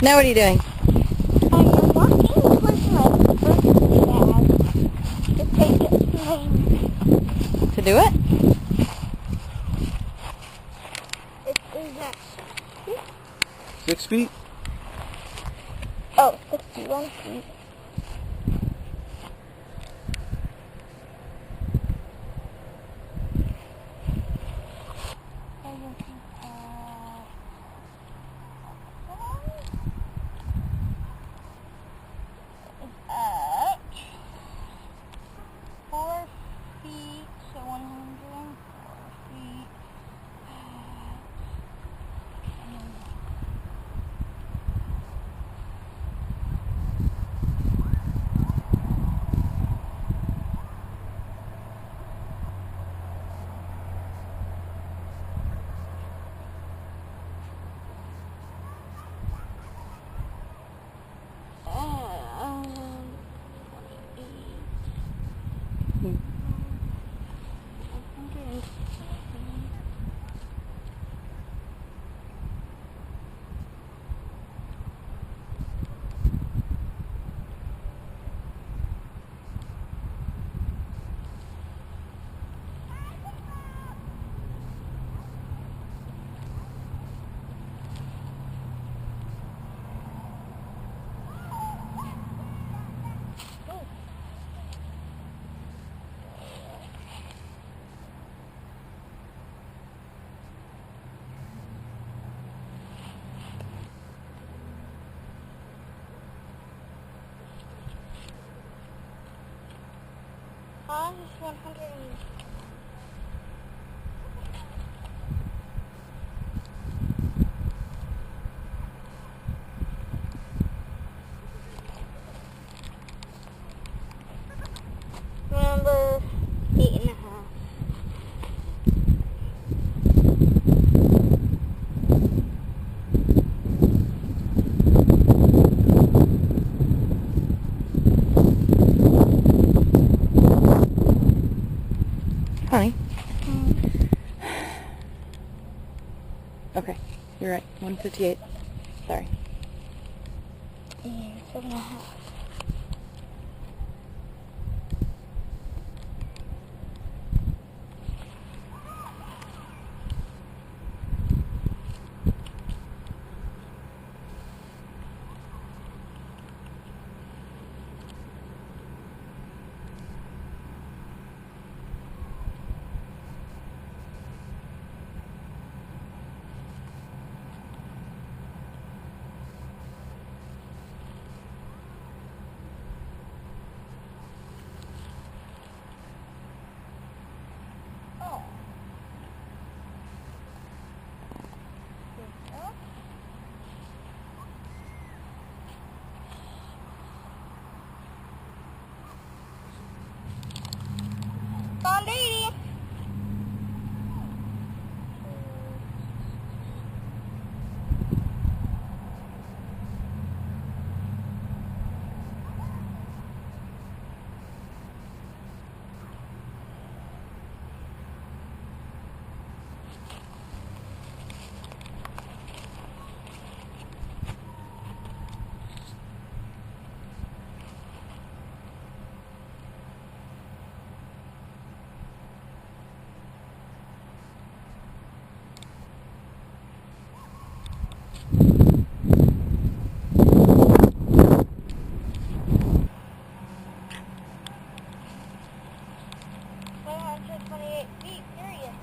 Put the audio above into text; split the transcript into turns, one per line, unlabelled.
Now what are you doing?
I'm walking towards my first bag to take it to my...
To do it?
It is at
6 feet?
Oh, 61 feet. At 4 feet, so 104 feet. Just 100. Number 8.5.
Honey. Okay, you're right. 158. Sorry.
Yeah, 7.5. Found 80. Feet, period.